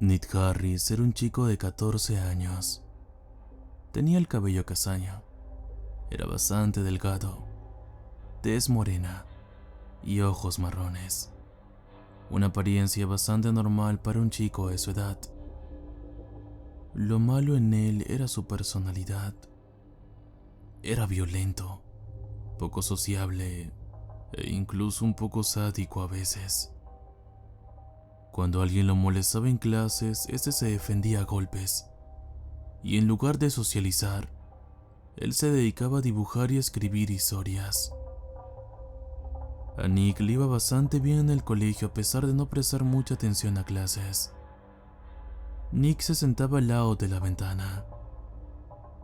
Nick Harris era un chico de 14 años. Tenía el cabello castaño. Era bastante delgado, tez morena y ojos marrones. Una apariencia bastante normal para un chico de su edad. Lo malo en él era su personalidad. Era violento, poco sociable e incluso un poco sádico a veces. Cuando alguien lo molestaba en clases, este se defendía a golpes. Y en lugar de socializar, él se dedicaba a dibujar y a escribir historias. A Nick le iba bastante bien en el colegio a pesar de no prestar mucha atención a clases. Nick se sentaba al lado de la ventana,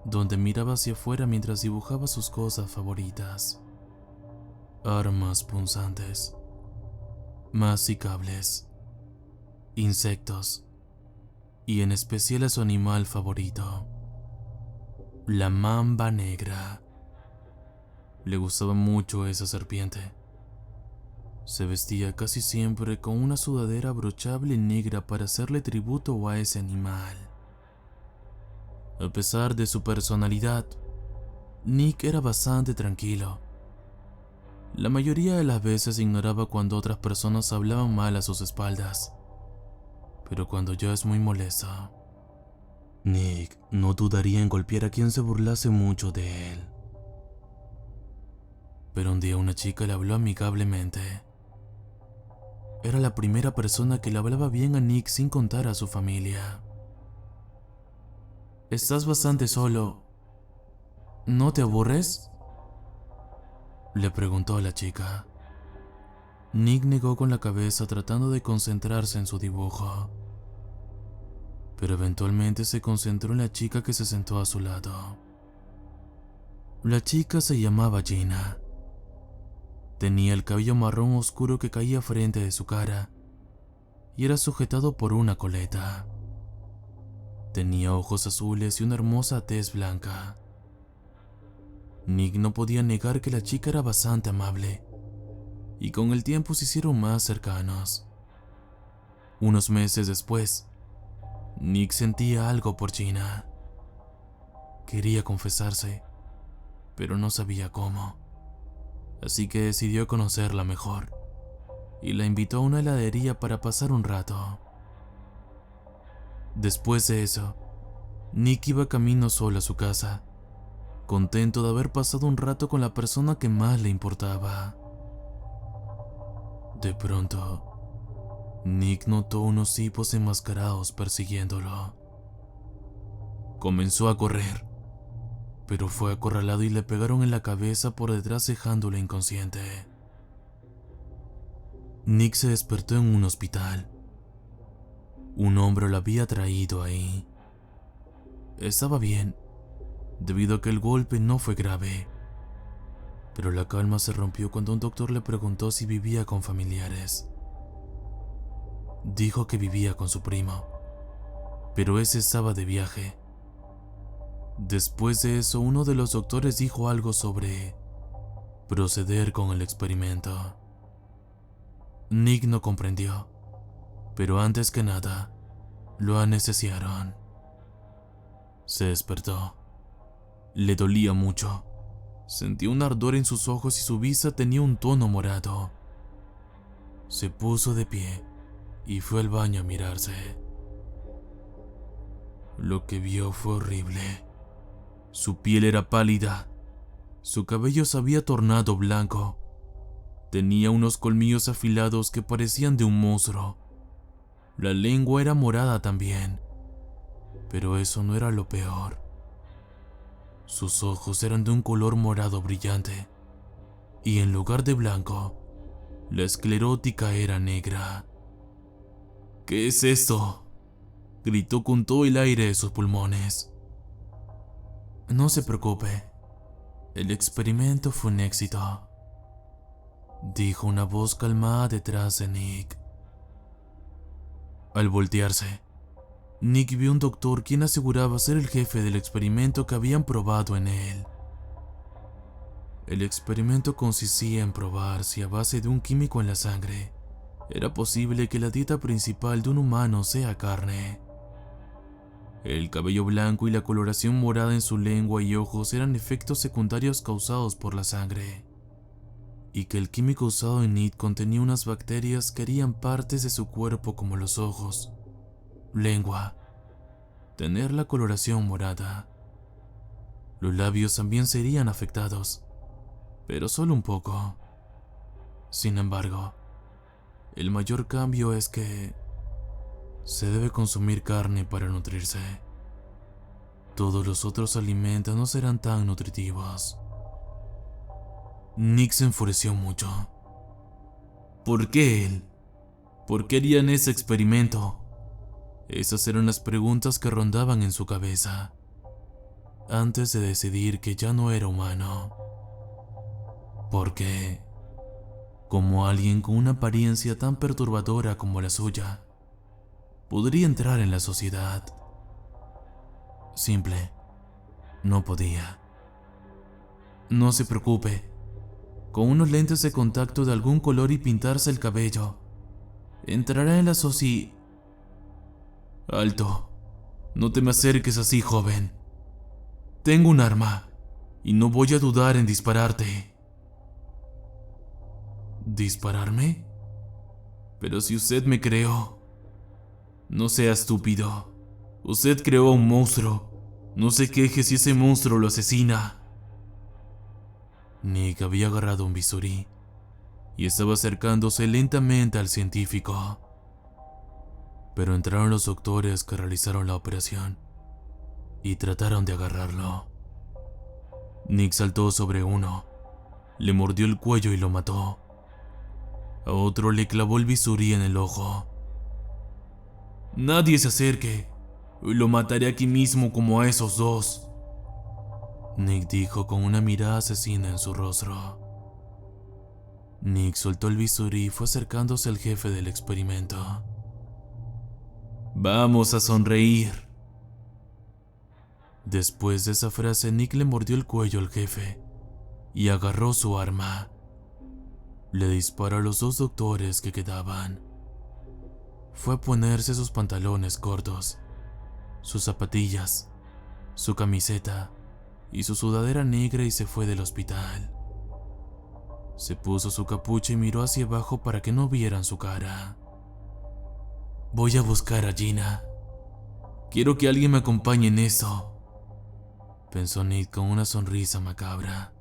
donde miraba hacia afuera mientras dibujaba sus cosas favoritas. Armas punzantes, masticables, insectos y en especial a su animal favorito, la mamba negra. Le gustaba mucho esa serpiente. Se vestía casi siempre con una sudadera abrochable negra para hacerle tributo a ese animal. A pesar de su personalidad, Nick era bastante tranquilo. La mayoría de las veces ignoraba cuando otras personas hablaban mal a sus espaldas. Pero cuando ya es muy molesto, Nick no dudaría en golpear a quien se burlase mucho de él. Pero un día una chica le habló amigablemente. Era la primera persona que le hablaba bien a Nick sin contar a su familia. «¿Estás bastante solo? ¿No te aburres?», le preguntó a la chica. Nick negó con la cabeza tratando de concentrarse en su dibujo. Pero eventualmente se concentró en la chica que se sentó a su lado. La chica se llamaba Gina. Tenía el cabello marrón oscuro que caía frente de su cara y era sujetado por una coleta. Tenía ojos azules y una hermosa tez blanca. Nick no podía negar que la chica era bastante amable y con el tiempo se hicieron más cercanos. Unos meses después, Nick sentía algo por Gina. Quería confesarse, pero no sabía cómo. Así que decidió conocerla mejor y la invitó a una heladería para pasar un rato. Después de eso, Nick iba camino solo a su casa, contento de haber pasado un rato con la persona que más le importaba. De pronto, Nick notó unos tipos enmascarados persiguiéndolo. Comenzó a correr, pero fue acorralado y le pegaron en la cabeza por detrás dejándolo inconsciente. Nick se despertó en un hospital. Un hombre lo había traído ahí. Estaba bien, debido a que el golpe no fue grave. Pero la calma se rompió cuando un doctor le preguntó si vivía con familiares. Dijo que vivía con su primo, pero ese estaba de viaje. Después de eso, uno de los doctores dijo algo sobre proceder con el experimento. Nick no comprendió, pero antes que nada, lo anestesiaron. Se despertó. Le dolía mucho. Sentía un ardor en sus ojos y su vista tenía un tono morado. Se puso de pie y fue al baño a mirarse. Lo que vio fue horrible. Su piel era pálida. Su cabello se había tornado blanco. Tenía unos colmillos afilados que parecían de un monstruo. La lengua era morada también. Pero eso no era lo peor. Sus ojos eran de un color morado brillante. Y en lugar de blanco, la esclerótica era negra. «¿Qué es esto?», gritó con todo el aire de sus pulmones. «No se preocupe, el experimento fue un éxito», dijo una voz calmada detrás de Nick. Al voltearse, Nick vio a un doctor quien aseguraba ser el jefe del experimento que habían probado en él. El experimento consistía en probar si a base de un químico en la sangre era posible que la dieta principal de un humano sea carne. El cabello blanco y la coloración morada en su lengua y ojos eran efectos secundarios causados por la sangre, y que el químico usado en Nick contenía unas bacterias que harían partes de su cuerpo como los ojos, lengua, tener la coloración morada. Los labios también serían afectados, pero solo un poco. Sin embargo, el mayor cambio es que se debe consumir carne para nutrirse. Todos los otros alimentos no serán tan nutritivos. Nick se enfureció mucho. ¿Por qué él? ¿Por qué harían ese experimento? Esas eran las preguntas que rondaban en su cabeza, antes de decidir que ya no era humano. Porque, como alguien con una apariencia tan perturbadora como la suya, podría entrar en la sociedad? Simple, no podía. No se preocupe, con unos lentes de contacto de algún color y pintarse el cabello, entrará en la Alto, no te me acerques así, joven. Tengo un arma, y no voy a dudar en dispararte. ¿Dispararme? Pero si usted me creó. No sea estúpido. Usted creó a un monstruo. No se queje si ese monstruo lo asesina. Nick había agarrado un bisturí y estaba acercándose lentamente al científico. Pero entraron los doctores que realizaron la operación y trataron de agarrarlo. Nick saltó sobre uno, le mordió el cuello y lo mató. A otro le clavó el bisturí en el ojo. Nadie se acerque, lo mataré aquí mismo como a esos dos, Nick dijo con una mirada asesina en su rostro. Nick soltó el bisturí y fue acercándose al jefe del experimento. Vamos a sonreír. Después de esa frase, Nick le mordió el cuello al jefe y agarró su arma. Le disparó a los dos doctores que quedaban. Fue a ponerse sus pantalones cortos, sus zapatillas, su camiseta y su sudadera negra y se fue del hospital. Se puso su capucha y miró hacia abajo para que no vieran su cara. Voy a buscar a Gina. Quiero que alguien me acompañe en esto, pensó Nick con una sonrisa macabra.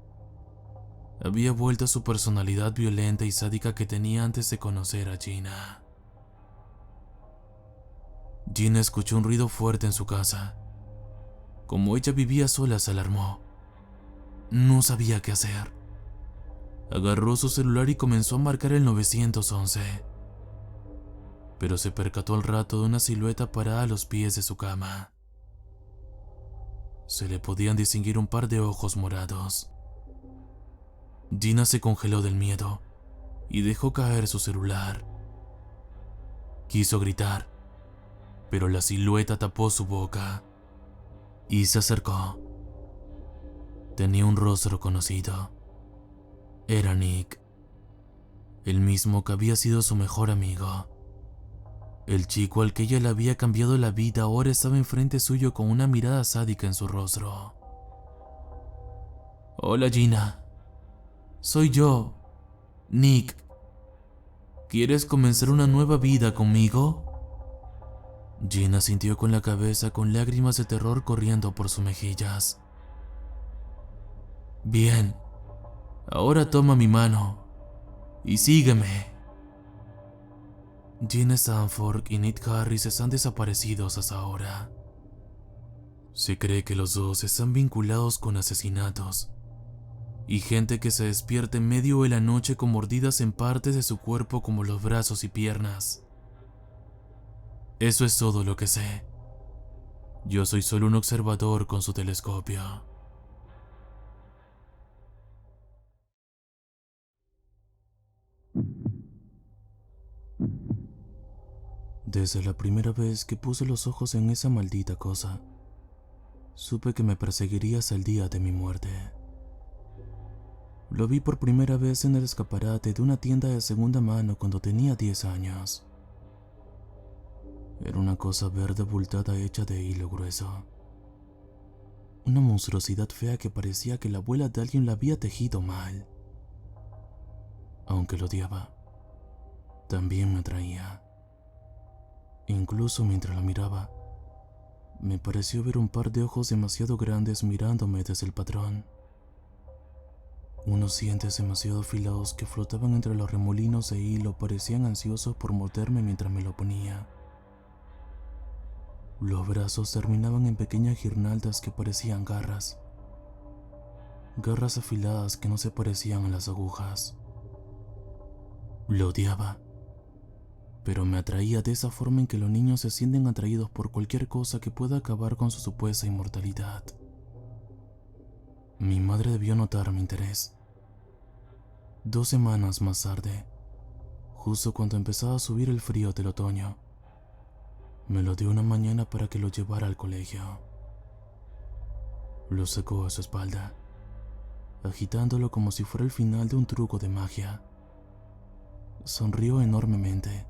Había vuelto a su personalidad violenta y sádica que tenía antes de conocer a Gina. Gina escuchó un ruido fuerte en su casa. Como ella vivía sola, se alarmó. No sabía qué hacer. Agarró su celular y comenzó a marcar el 911. Pero se percató al rato de una silueta parada a los pies de su cama. Se le podían distinguir un par de ojos morados. Gina se congeló del miedo y dejó caer su celular. Quiso gritar, pero la silueta tapó su boca y se acercó. Tenía un rostro conocido. Era Nick, el mismo que había sido su mejor amigo. El chico al que ella le había cambiado la vida ahora estaba enfrente suyo con una mirada sádica en su rostro. Hola Gina, soy yo, Nick. ¿Quieres comenzar una nueva vida conmigo? Gina sintió con la cabeza con lágrimas de terror corriendo por sus mejillas. Bien, ahora toma mi mano y sígueme. Gina Stanford y Nick Harris están desaparecidos hasta ahora. Se cree que los dos están vinculados con asesinatos y gente que se despierta en medio de la noche con mordidas en partes de su cuerpo como los brazos y piernas. Eso es todo lo que sé. Yo soy solo un observador con su telescopio. Desde la primera vez que puse los ojos en esa maldita cosa, supe que me perseguiría hasta el día de mi muerte. Lo vi por primera vez en el escaparate de una tienda de segunda mano cuando tenía 10 años. Era una cosa verde abultada hecha de hilo grueso. Una monstruosidad fea que parecía que la abuela de alguien la había tejido mal. Aunque lo odiaba, también me atraía. Incluso mientras la miraba, me pareció ver un par de ojos demasiado grandes mirándome desde el patrón. Unos dientes demasiado afilados que flotaban entre los remolinos de hilo parecían ansiosos por morderme mientras me lo ponía. Los brazos terminaban en pequeñas guirnaldas que parecían garras. Garras afiladas que no se parecían a las agujas. Lo odiaba, pero me atraía de esa forma en que los niños se sienten atraídos por cualquier cosa que pueda acabar con su supuesta inmortalidad. Mi madre debió notar mi interés. 2 semanas más tarde, justo cuando empezaba a subir el frío del otoño, me lo dio una mañana para que lo llevara al colegio. Lo sacó a su espalda, agitándolo como si fuera el final de un truco de magia. Sonrió enormemente,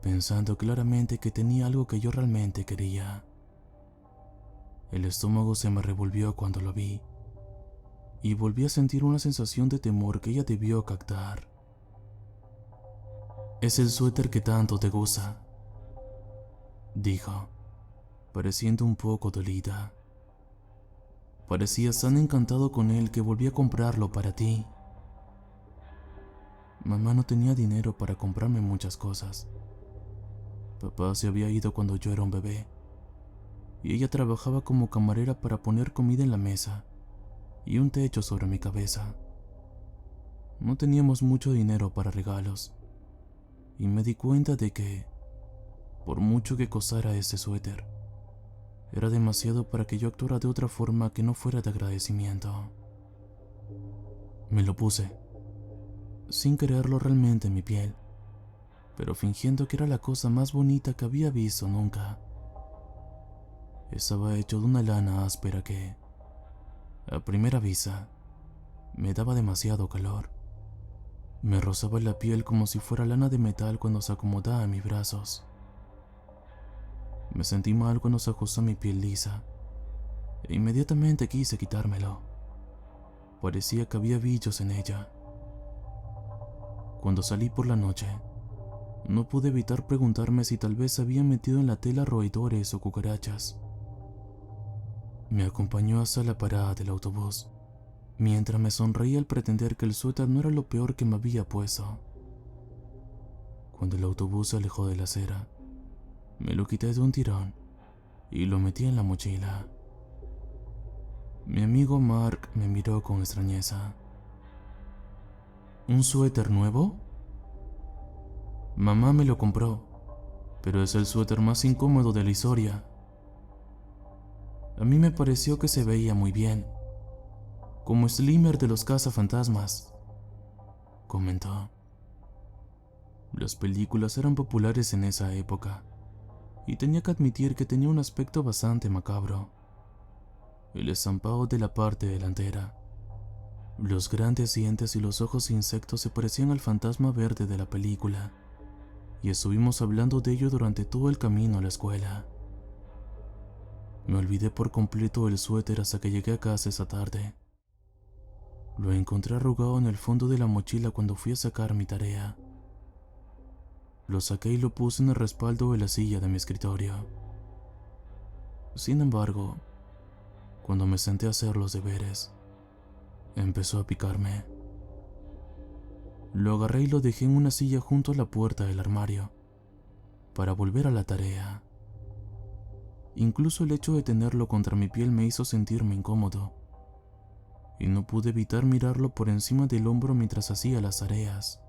pensando claramente que tenía algo que yo realmente quería. El estómago se me revolvió cuando lo vi, y volví a sentir una sensación de temor que ella debió captar. «Es el suéter que tanto te gusta», dijo, pareciendo un poco dolida. «Parecías tan encantado con él que volví a comprarlo para ti». Mamá no tenía dinero para comprarme muchas cosas. Papá se había ido cuando yo era un bebé, y ella trabajaba como camarera para poner comida en la mesa y un techo sobre mi cabeza. No teníamos mucho dinero para regalos, y me di cuenta de que, por mucho que costara ese suéter, era demasiado para que yo actuara de otra forma que no fuera de agradecimiento. Me lo puse, sin quererlo realmente en mi piel, pero fingiendo que era la cosa más bonita que había visto nunca. Estaba hecho de una lana áspera que, a primera vista, me daba demasiado calor. Me rozaba la piel como si fuera lana de metal cuando se acomodaba a mis brazos. Me sentí mal cuando se ajustó a mi piel lisa, e inmediatamente quise quitármelo. Parecía que había bichos en ella. Cuando salí por la noche, no pude evitar preguntarme si tal vez había metido en la tela roedores o cucarachas. Me acompañó hasta la parada del autobús, mientras me sonreía al pretender que el suéter no era lo peor que me había puesto. Cuando el autobús se alejó de la acera, me lo quité de un tirón y lo metí en la mochila. Mi amigo Mark me miró con extrañeza. ¿Un suéter nuevo? Mamá me lo compró, pero es el suéter más incómodo de la historia. A mí me pareció que se veía muy bien, como Slimer de los cazafantasmas, comentó. Las películas eran populares en esa época, y tenía que admitir que tenía un aspecto bastante macabro. El estampado de la parte delantera, los grandes dientes y los ojos insectos se parecían al fantasma verde de la película, y estuvimos hablando de ello durante todo el camino a la escuela. Me olvidé por completo del suéter hasta que llegué a casa esa tarde. Lo encontré arrugado en el fondo de la mochila cuando fui a sacar mi tarea. Lo saqué y lo puse en el respaldo de la silla de mi escritorio. Sin embargo, cuando me senté a hacer los deberes, empezó a picarme. Lo agarré y lo dejé en una silla junto a la puerta del armario, para volver a la tarea. Incluso el hecho de tenerlo contra mi piel me hizo sentirme incómodo, y no pude evitar mirarlo por encima del hombro mientras hacía las tareas.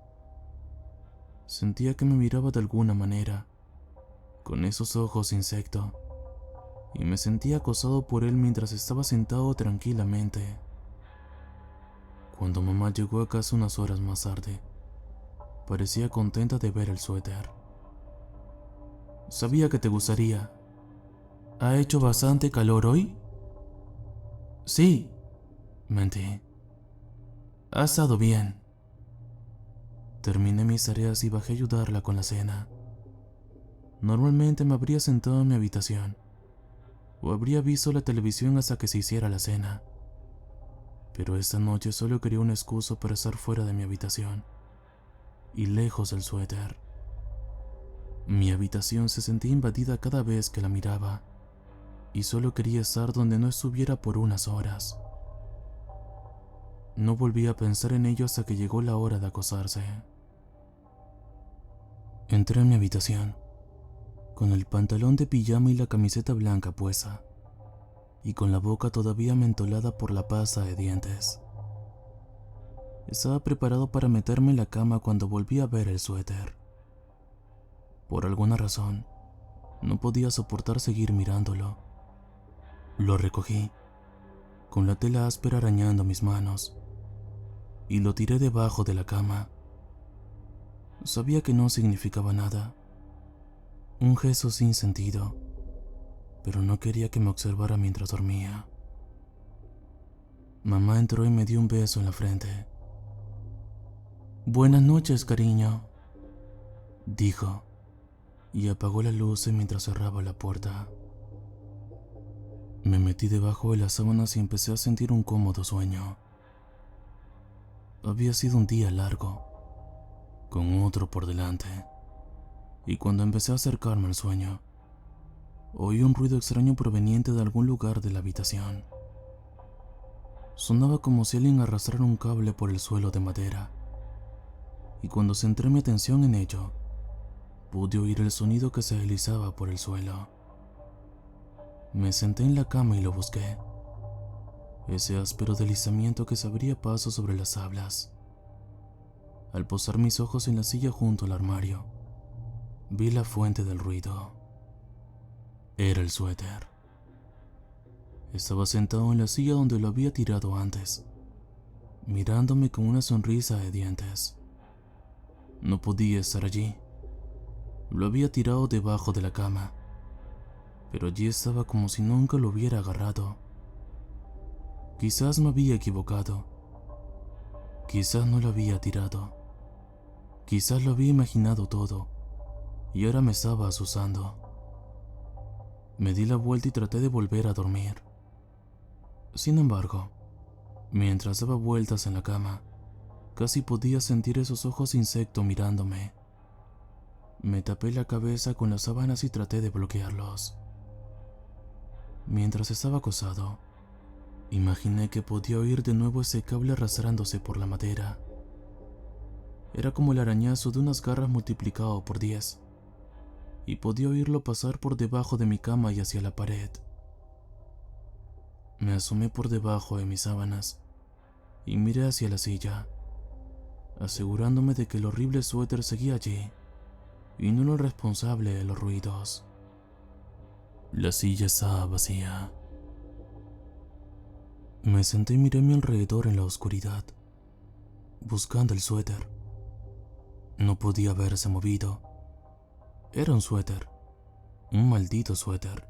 Sentía que me miraba de alguna manera, con esos ojos insecto, y me sentía acosado por él mientras estaba sentado tranquilamente. Cuando mamá llegó a casa unas horas más tarde, parecía contenta de ver el suéter. «Sabía que te gustaría. ¿Ha hecho bastante calor hoy?» «Sí», mentí. Ha estado bien. Terminé mis tareas y bajé a ayudarla con la cena. Normalmente me habría sentado en mi habitación o habría visto la televisión hasta que se hiciera la cena. Pero esta noche solo quería una excusa para estar fuera de mi habitación y lejos del suéter. Mi habitación se sentía invadida cada vez que la miraba y solo quería estar donde no estuviera por unas horas. No volví a pensar en ello hasta que llegó la hora de acostarse. Entré en mi habitación con el pantalón de pijama y la camiseta blanca puesta, y con la boca todavía mentolada por la pasta de dientes. Estaba preparado para meterme en la cama cuando volví a ver el suéter. Por alguna razón, no podía soportar seguir mirándolo. Lo recogí, con la tela áspera arañando mis manos, y lo tiré debajo de la cama. Sabía que no significaba nada, un gesto sin sentido, pero no quería que me observara mientras dormía. Mamá entró y me dio un beso en la frente. «Buenas noches, cariño», dijo, y apagó la luz mientras cerraba la puerta. Me metí debajo de las sábanas y empecé a sentir un cómodo sueño. Había sido un día largo, con otro por delante, y cuando empecé a acercarme al sueño, oí un ruido extraño proveniente de algún lugar de la habitación. Sonaba como si alguien arrastrara un cable por el suelo de madera, y cuando centré mi atención en ello, pude oír el sonido que se deslizaba por el suelo. Me senté en la cama y lo busqué. Ese áspero deslizamiento que se abría paso sobre las tablas. Al posar mis ojos en la silla junto al armario, vi la fuente del ruido. Era el suéter. Estaba sentado en la silla donde lo había tirado antes, mirándome con una sonrisa de dientes. No podía estar allí. Lo había tirado debajo de la cama, pero allí estaba como si nunca lo hubiera agarrado. Quizás me había equivocado. Quizás no lo había tirado. Quizás lo había imaginado todo, y ahora me estaba asustando. Me di la vuelta y traté de volver a dormir. Sin embargo, mientras daba vueltas en la cama, casi podía sentir esos ojos de insecto mirándome. Me tapé la cabeza con las sábanas y traté de bloquearlos. Mientras estaba acostado, imaginé que podía oír de nuevo ese cable arrastrándose por la madera. Era como el arañazo de unas garras multiplicado por 10, y podía oírlo pasar por debajo de mi cama y hacia la pared. Me asomé por debajo de mis sábanas y miré hacia la silla, asegurándome de que el horrible suéter seguía allí y no era el responsable de los ruidos. La silla estaba vacía. Me senté y miré a mi alrededor en la oscuridad, buscando el suéter. No podía haberse movido. Era un suéter, un maldito suéter.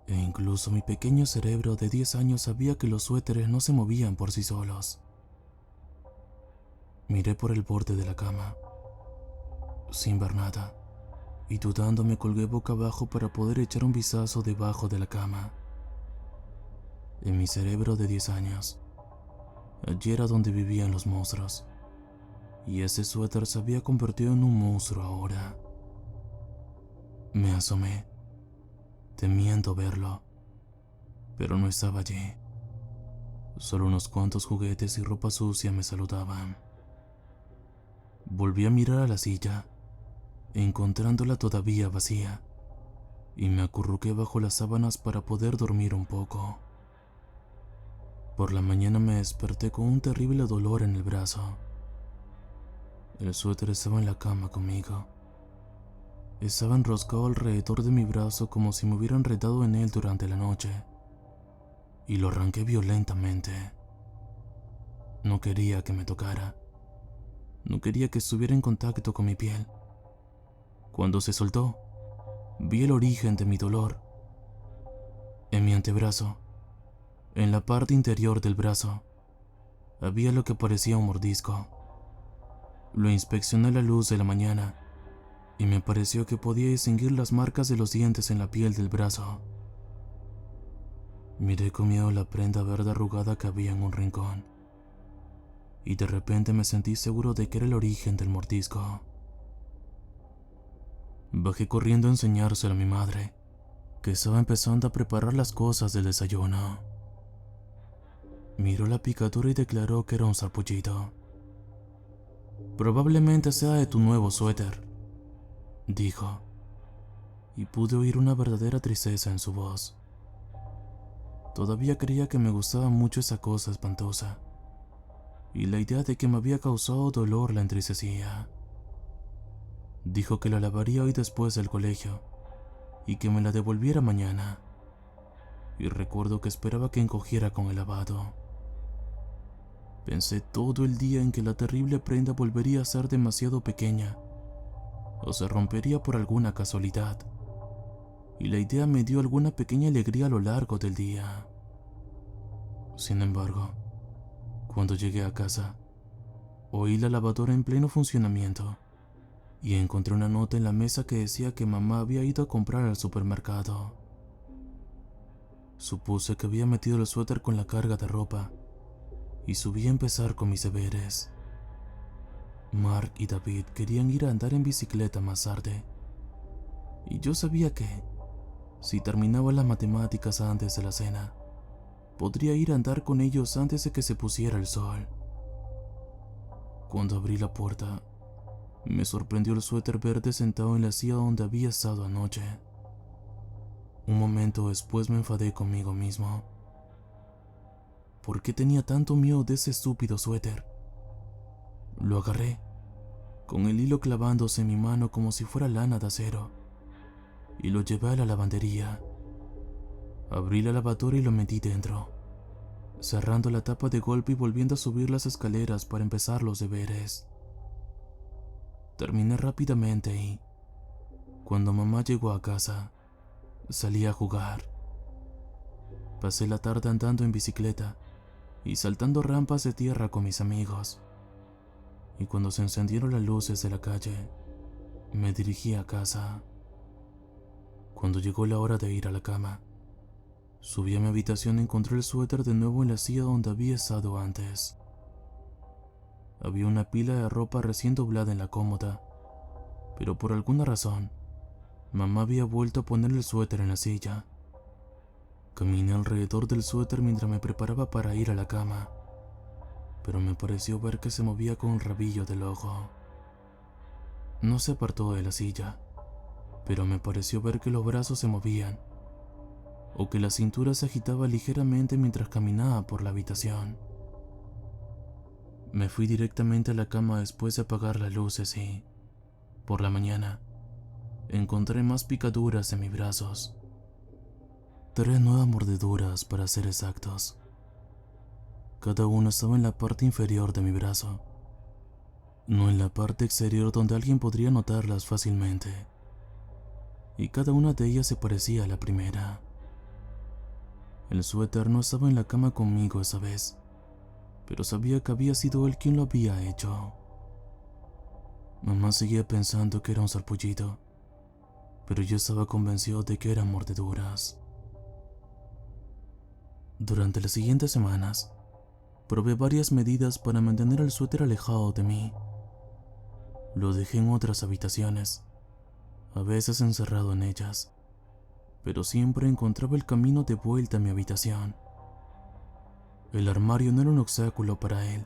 E incluso mi pequeño cerebro de 10 años sabía que los suéteres no se movían por sí solos. Miré por el borde de la cama, sin ver nada, y dudando me colgué boca abajo para poder echar un vistazo debajo de la cama. En mi cerebro de 10 años, allí era donde vivían los monstruos, y ese suéter se había convertido en un monstruo ahora. Me asomé, temiendo verlo, pero no estaba allí. Solo unos cuantos juguetes y ropa sucia me saludaban. Volví a mirar a la silla, encontrándola todavía vacía, y me acurruqué bajo las sábanas para poder dormir un poco. Por la mañana me desperté con un terrible dolor en el brazo. El suéter estaba en la cama conmigo. Estaba enroscado alrededor de mi brazo como si me hubiera enredado en él durante la noche, y lo arranqué violentamente. No quería que me tocara. No quería que estuviera en contacto con mi piel. Cuando se soltó, vi el origen de mi dolor. En mi antebrazo, en la parte interior del brazo, Había lo que parecía un mordisco. Lo inspeccioné a la luz de la mañana y me pareció que podía distinguir las marcas de los dientes en la piel del brazo. Miré con miedo la prenda verde arrugada que había en un rincón y de repente me sentí seguro de que era el origen del mordisco. Bajé corriendo a enseñárselo a mi madre, que estaba empezando a preparar las cosas del desayuno. Miró la picadura y declaró que era un sarpullido. «Probablemente sea de tu nuevo suéter», dijo, y pude oír una verdadera tristeza en su voz. Todavía creía que me gustaba mucho esa cosa espantosa, y la idea de que me había causado dolor la entristecía. Dijo que la lavaría hoy después del colegio, y que me la devolviera mañana, y recuerdo que esperaba que encogiera con el lavado. Pensé todo el día en que la terrible prenda volvería a ser demasiado pequeña, o se rompería por alguna casualidad, y la idea me dio alguna pequeña alegría a lo largo del día. Sin embargo, cuando llegué a casa, oí la lavadora en pleno funcionamiento, y encontré una nota en la mesa que decía que mamá había ido a comprar al supermercado. Supuse que había metido el suéter con la carga de ropa, y subí a empezar con mis deberes. Mark y David querían ir a andar en bicicleta más tarde, y yo sabía que, si terminaba las matemáticas antes de la cena, podría ir a andar con ellos antes de que se pusiera el sol. Cuando abrí la puerta, me sorprendió el suéter verde sentado en la silla donde había estado anoche. Un momento después me enfadé conmigo mismo. ¿Por qué tenía tanto miedo de ese estúpido suéter? Lo agarré, con el hilo clavándose en mi mano como si fuera lana de acero, y lo llevé a la lavandería. Abrí la lavadora y lo metí dentro, cerrando la tapa de golpe y volviendo a subir las escaleras para empezar los deberes. Terminé rápidamente y, cuando mamá llegó a casa, salí a jugar. Pasé la tarde andando en bicicleta y saltando rampas de tierra con mis amigos. Y cuando se encendieron las luces de la calle, me dirigí a casa. Cuando llegó la hora de ir a la cama, subí a mi habitación y encontré el suéter de nuevo en la silla donde había estado antes. Había una pila de ropa recién doblada en la cómoda, pero por alguna razón, mamá había vuelto a poner el suéter en la silla. Caminé alrededor del suéter mientras me preparaba para ir a la cama, pero me pareció ver que se movía con el rabillo del ojo. No se apartó de la silla, pero me pareció ver que los brazos se movían, o que la cintura se agitaba ligeramente mientras caminaba por la habitación. Me fui directamente a la cama después de apagar las luces y, por la mañana, encontré más picaduras en mis brazos. 3 nuevas mordeduras para ser exactos. Cada una estaba en la parte inferior de mi brazo, no en la parte exterior donde alguien podría notarlas fácilmente. Y cada una de ellas se parecía a la primera. El suéter no estaba en la cama conmigo esa vez, pero sabía que había sido él quien lo había hecho. Mamá seguía pensando que era un sarpullido, pero yo estaba convencido de que eran mordeduras. Durante las siguientes semanas, probé varias medidas para mantener el suéter alejado de mí. Lo dejé en otras habitaciones, a veces encerrado en ellas, pero siempre encontraba el camino de vuelta a mi habitación. El armario no era un obstáculo para él,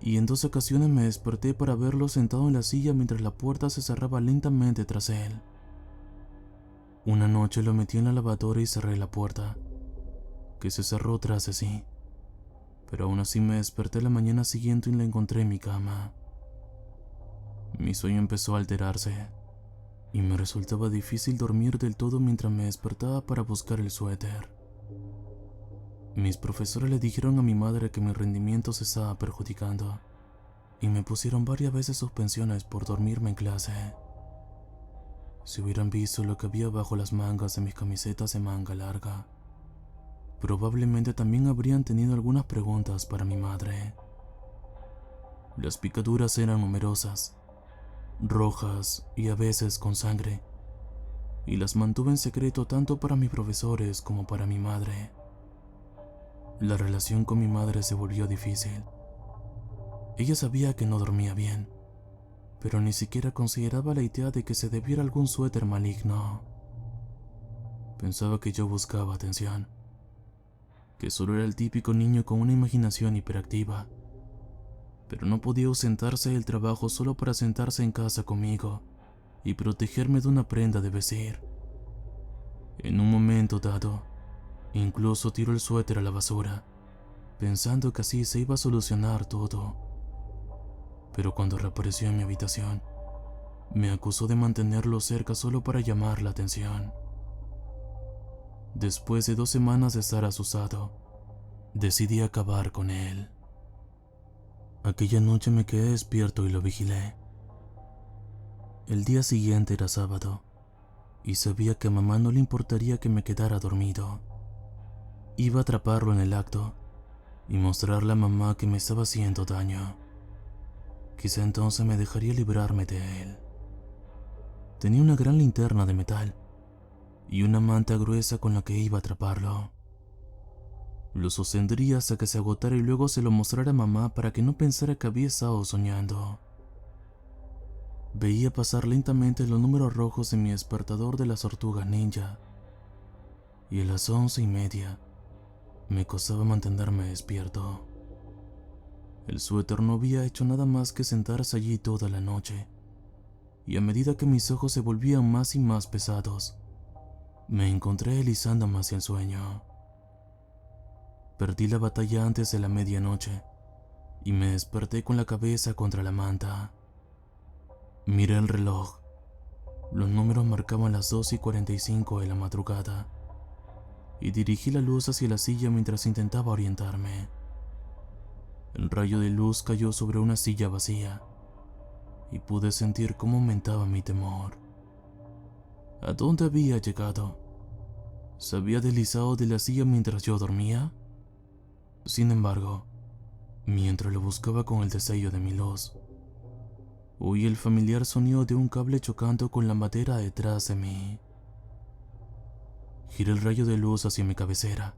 y en 2 ocasiones me desperté para verlo sentado en la silla mientras la puerta se cerraba lentamente tras él. Una noche lo metí en la lavadora y cerré la puerta, que se cerró tras de sí, pero aún así me desperté la mañana siguiente y la encontré en mi cama. Mi sueño empezó a alterarse, y me resultaba difícil dormir del todo mientras me despertaba para buscar el suéter. Mis profesores le dijeron a mi madre que mi rendimiento se estaba perjudicando, y me pusieron varias veces suspensiones por dormirme en clase. Si hubieran visto lo que había bajo las mangas de mis camisetas de manga larga, Probablemente también habrían tenido algunas preguntas para mi madre. Las picaduras eran numerosas, rojas y a veces con sangre, y las mantuve en secreto tanto para mis profesores como para mi madre. La relación con mi madre se volvió difícil. Ella sabía que no dormía bien, pero ni siquiera consideraba la idea de que se debiera a algún suéter maligno. Pensaba que yo buscaba atención, que solo era el típico niño con una imaginación hiperactiva, pero no podía ausentarse del trabajo solo para sentarse en casa conmigo y protegerme de una prenda de vestir. En un momento dado, incluso tiró el suéter a la basura, pensando que así se iba a solucionar todo. Pero cuando reapareció en mi habitación, me acusó de mantenerlo cerca solo para llamar la atención. Después de 2 semanas de estar asustado, decidí acabar con él. Aquella noche me quedé despierto y lo vigilé. El día siguiente era sábado, y sabía que a mamá no le importaría que me quedara dormido. Iba a atraparlo en el acto y mostrarle a mamá que me estaba haciendo daño. Quizá entonces me dejaría librarme de él. Tenía una gran linterna de metal y una manta gruesa con la que iba a atraparlo. Lo sostendría hasta que se agotara y luego se lo mostrara a mamá para que no pensara que había estado soñando. Veía pasar lentamente los números rojos de mi despertador de las tortugas ninja, y a las 11:30 me costaba mantenerme despierto. El suéter no había hecho nada más que sentarse allí toda la noche, y a medida que mis ojos se volvían más y más pesados, me encontré deslizándome hacia el sueño. Perdí la batalla antes de la medianoche y me desperté con la cabeza contra la manta. Miré el reloj. Los números marcaban las 2:45 de la madrugada y dirigí la luz hacia la silla mientras intentaba orientarme. El rayo de luz cayó sobre una silla vacía y pude sentir cómo aumentaba mi temor. ¿A dónde había llegado? ¿Se había deslizado de la silla mientras yo dormía? Sin embargo, mientras lo buscaba con el destello de mi luz, oí el familiar sonido de un cable chocando con la madera detrás de mí. Giré el rayo de luz hacia mi cabecera,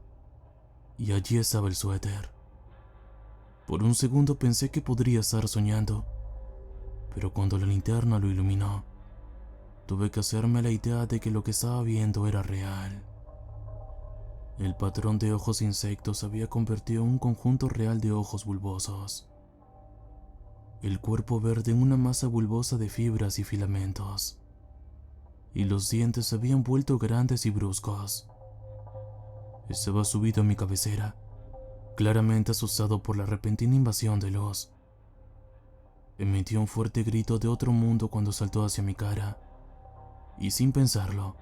y allí estaba el suéter. Por un segundo pensé que podría estar soñando, pero cuando la linterna lo iluminó, tuve que hacerme la idea de que lo que estaba viendo era real. El patrón de ojos insectos se había convertido en un conjunto real de ojos bulbosos. El cuerpo verde en una masa bulbosa de fibras y filamentos, y los dientes se habían vuelto grandes y bruscos. Estaba subido a mi cabecera, claramente asustado por la repentina invasión de luz. Emitió un fuerte grito de otro mundo cuando saltó hacia mi cara, y sin pensarlo,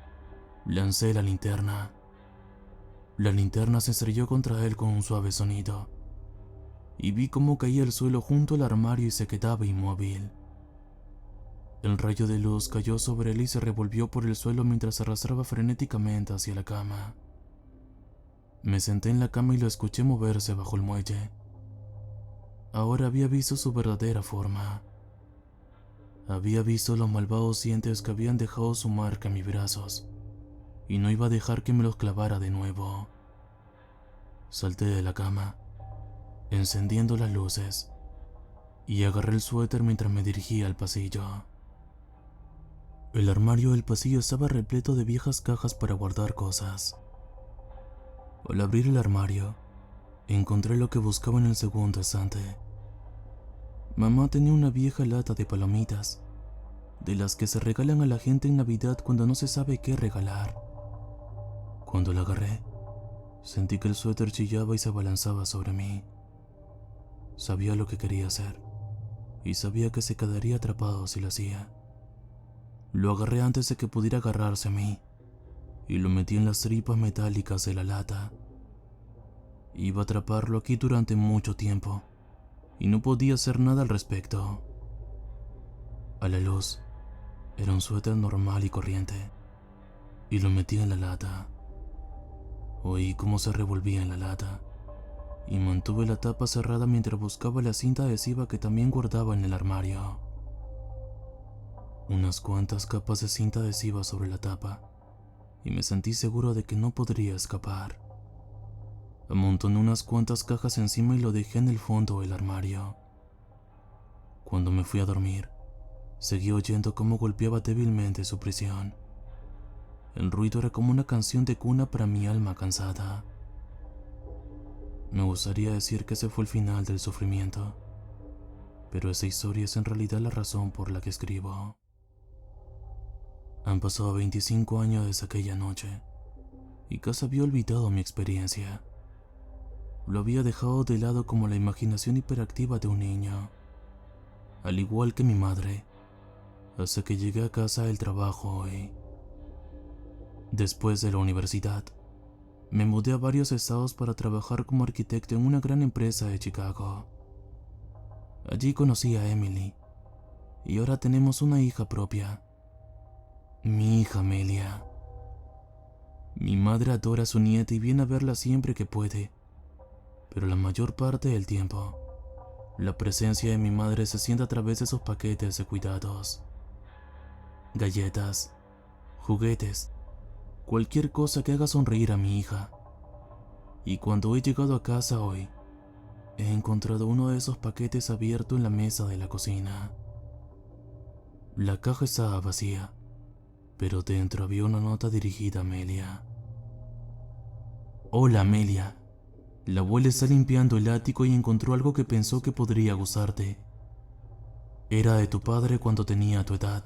lancé la linterna. La linterna se estrelló contra él con un suave sonido, y vi cómo caía al suelo junto al armario y se quedaba inmóvil. El rayo de luz cayó sobre él y se revolvió por el suelo mientras se arrastraba frenéticamente hacia la cama. Me senté en la cama y lo escuché moverse bajo el muelle. Ahora había visto su verdadera forma. Había visto los malvados dientes que habían dejado su marca en mis brazos, y no iba a dejar que me los clavara de nuevo. Salté de la cama, encendiendo las luces, y agarré el suéter mientras me dirigía al pasillo. El armario del pasillo estaba repleto de viejas cajas para guardar cosas. Al abrir el armario, encontré lo que buscaba en el segundo estante. Mamá tenía una vieja lata de palomitas, de las que se regalan a la gente en Navidad cuando no se sabe qué regalar. Cuando la agarré, sentí que el suéter chillaba y se abalanzaba sobre mí. Sabía lo que quería hacer, y sabía que se quedaría atrapado si lo hacía. Lo agarré antes de que pudiera agarrarse a mí, y lo metí en las tripas metálicas de la lata. Iba a atraparlo aquí durante mucho tiempo, y no podía hacer nada al respecto. A la luz, era un suéter normal y corriente, y lo metí en la lata. Oí cómo se revolvía en la lata y mantuve la tapa cerrada mientras buscaba la cinta adhesiva que también guardaba en el armario. Unas cuantas capas de cinta adhesiva sobre la tapa y me sentí seguro de que no podría escapar. Amontoné unas cuantas cajas encima y lo dejé en el fondo del armario. Cuando me fui a dormir, seguí oyendo cómo golpeaba débilmente su prisión. El ruido era como una canción de cuna para mi alma cansada. Me gustaría decir que ese fue el final del sufrimiento, pero esa historia es en realidad la razón por la que escribo. Han pasado 25 años desde aquella noche, y casi había olvidado mi experiencia. Lo había dejado de lado como la imaginación hiperactiva de un niño, al igual que mi madre, hasta que llegué a casa del trabajo hoy. Después de la universidad, me mudé a varios estados para trabajar como arquitecto en una gran empresa de Chicago. Allí conocí a Emily, y ahora tenemos una hija propia, mi hija Amelia. Mi madre adora a su nieta y viene a verla siempre que puede, pero la mayor parte del tiempo, la presencia de mi madre se siente a través de sus paquetes de cuidados. Galletas, juguetes, cualquier cosa que haga sonreír a mi hija. Y cuando he llegado a casa hoy, he encontrado uno de esos paquetes abierto en la mesa de la cocina. La caja estaba vacía, pero dentro había una nota dirigida a Amelia. Hola Amelia, la abuela está limpiando el ático y encontró algo que pensó que podría gustarte. Era de tu padre cuando tenía tu edad,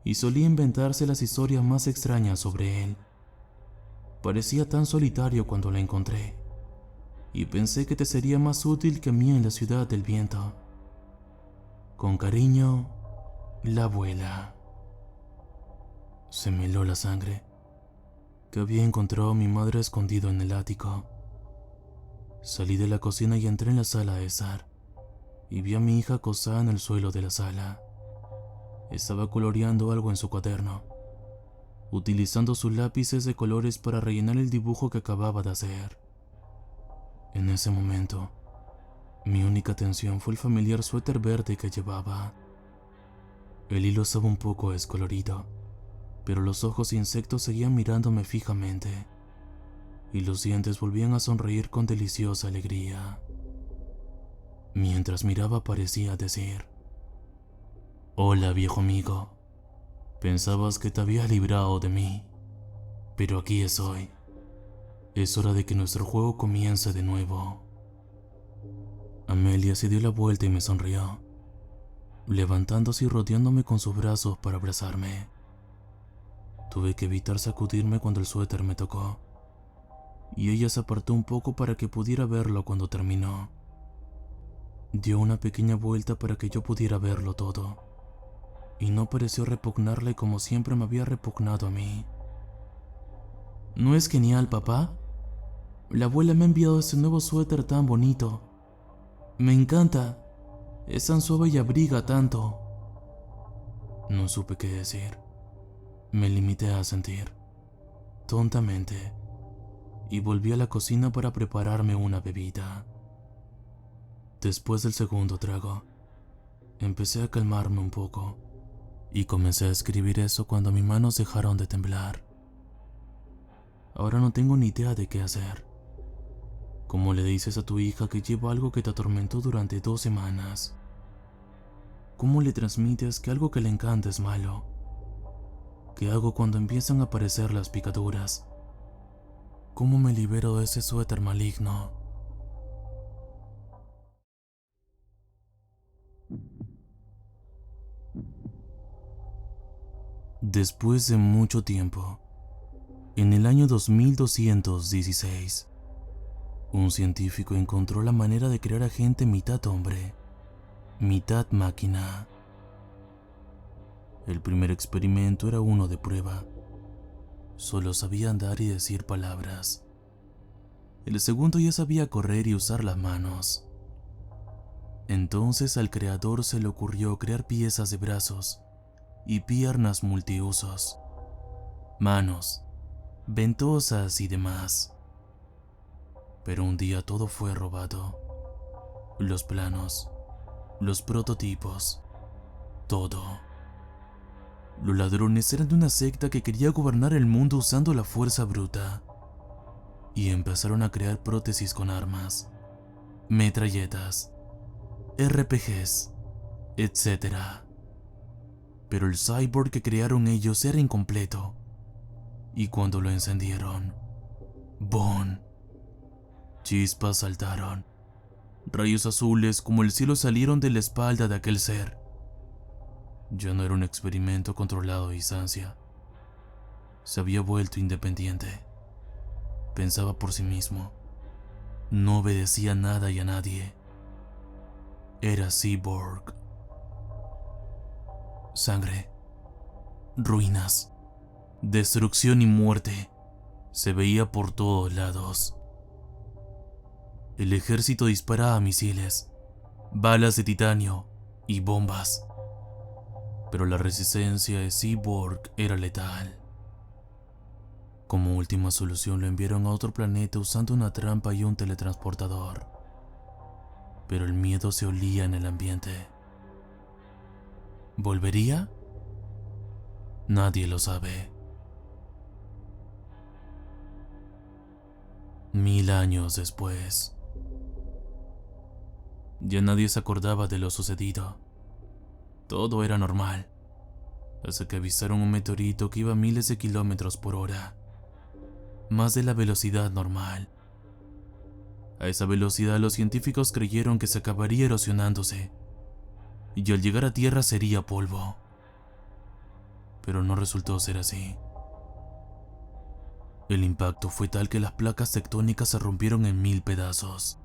y solía inventarse las historias más extrañas sobre él. Parecía tan solitario cuando la encontré, y pensé que te sería más útil que a mí en la ciudad del viento. Con cariño, la abuela. Se me heló la sangre, que había encontrado a mi madre escondido en el ático. Salí de la cocina y entré en la sala de estar, y vi a mi hija acostada en el suelo de la sala. Estaba coloreando algo en su cuaderno, utilizando sus lápices de colores para rellenar el dibujo que acababa de hacer. En ese momento, mi única atención fue el familiar suéter verde que llevaba. El hilo estaba un poco descolorido, pero los ojos de insecto seguían mirándome fijamente, y los dientes volvían a sonreír con deliciosa alegría. Mientras miraba parecía decir: Hola viejo amigo, pensabas que te habías librado de mí, pero aquí estoy. Es hora de que nuestro juego comience de nuevo. Amelia se dio la vuelta y me sonrió, levantándose y rodeándome con sus brazos para abrazarme. Tuve que evitar sacudirme cuando el suéter me tocó, y ella se apartó un poco para que pudiera verlo cuando terminó. Dio una pequeña vuelta para que yo pudiera verlo todo, y no pareció repugnarle como siempre me había repugnado a mí. ¿No es genial, papá? La abuela me ha enviado ese nuevo suéter tan bonito. Me encanta. Es tan suave y abriga tanto. No supe qué decir. Me limité a sentir, tontamente, y volví a la cocina para prepararme una bebida. Después del segundo trago, empecé a calmarme un poco, y comencé a escribir eso cuando mis manos dejaron de temblar. Ahora no tengo ni idea de qué hacer. ¿Cómo le dices a tu hija que lleva algo que te atormentó durante 2 semanas? ¿Cómo le transmites que algo que le encanta es malo? ¿Qué hago cuando empiezan a aparecer las picaduras? ¿Cómo me libero de ese suéter maligno? Después de mucho tiempo, en el año 2216, un científico encontró la manera de crear a gente mitad hombre, mitad máquina. El primer experimento era uno de prueba. Solo sabía andar y decir palabras. El segundo ya sabía correr y usar las manos. Entonces al creador se le ocurrió crear piezas de brazos y piernas multiusos, manos, ventosas y demás. Pero un día todo fue robado. Los planos, los prototipos, todo. Los ladrones eran de una secta que quería gobernar el mundo usando la fuerza bruta. Y empezaron a crear prótesis con armas, metralletas, RPGs, etc. Pero el cyborg que crearon ellos era incompleto. Y cuando lo encendieron, ¡boom! Chispas saltaron. Rayos azules como el cielo salieron de la espalda de aquel ser. Ya no era un experimento controlado a distancia. Se había vuelto independiente. Pensaba por sí mismo. No obedecía a nada y a nadie. Era cyborg. Sangre, ruinas, destrucción y muerte se veía por todos lados. El ejército disparaba misiles, balas de titanio y bombas. Pero la resistencia de cyborg era letal. Como última solución lo enviaron a otro planeta usando una trampa y un teletransportador. Pero el miedo se olía en el ambiente. ¿Volvería? Nadie lo sabe. 1000 años después. Ya nadie se acordaba de lo sucedido. Todo era normal, hasta que avisaron un meteorito que iba a miles de kilómetros por hora, más de la velocidad normal. A esa velocidad los científicos creyeron que se acabaría erosionándose, y al llegar a tierra sería polvo. Pero no resultó ser así. El impacto fue tal que las placas tectónicas se rompieron en 1000 pedazos.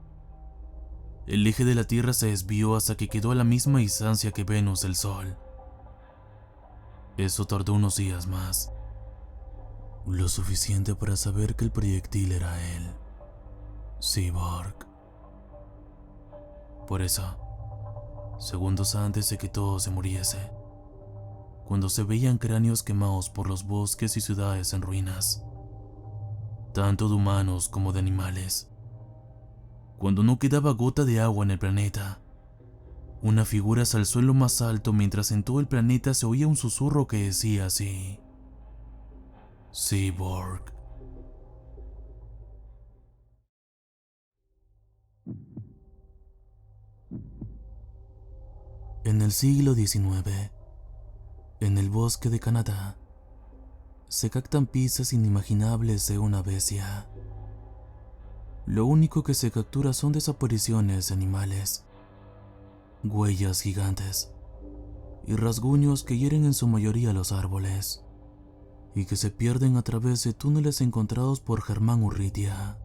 El eje de la Tierra se desvió hasta que quedó a la misma distancia que Venus del Sol. Eso tardó unos días más. Lo suficiente para saber que el proyectil era él, Cyborg. Por eso, segundos antes de que todo se muriese, cuando se veían cráneos quemados por los bosques y ciudades en ruinas, tanto de humanos como de animales, cuando no quedaba gota de agua en el planeta, una figura se alzó en lo más alto mientras en todo el planeta se oía un susurro que decía así: Cyborg. En el siglo XIX, en el bosque de Canadá, se captan piezas inimaginables de una bestia. Lo único que se captura son desapariciones de animales, huellas gigantes y rasguños que hieren en su mayoría los árboles y que se pierden a través de túneles encontrados por Germán Urrutia.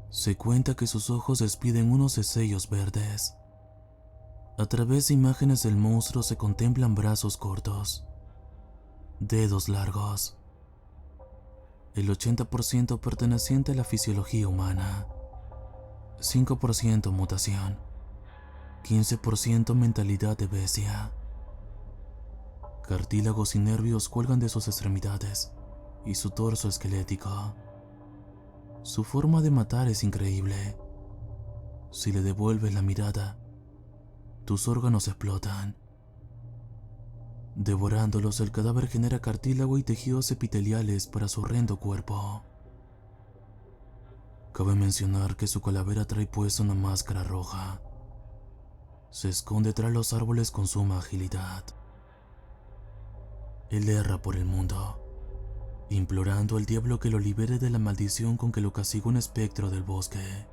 Se cuenta que sus ojos despiden unos destellos verdes. A través de imágenes del monstruo se contemplan brazos cortos, dedos largos, el 80% perteneciente a la fisiología humana, 5% mutación, 15% mentalidad de bestia. Cartílagos y nervios cuelgan de sus extremidades y su torso esquelético. Su forma de matar es increíble. Si le devuelves la mirada, tus órganos explotan. Devorándolos, el cadáver genera cartílago y tejidos epiteliales para su horrendo cuerpo. Cabe mencionar que su calavera trae puesta una máscara roja. Se esconde tras los árboles con suma agilidad. Él erra por el mundo, implorando al diablo que lo libere de la maldición con que lo castiga un espectro del bosque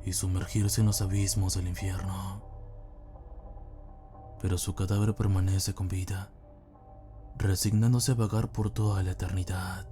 y sumergirse en los abismos del infierno. Pero su cadáver permanece con vida, resignándose a vagar por toda la eternidad.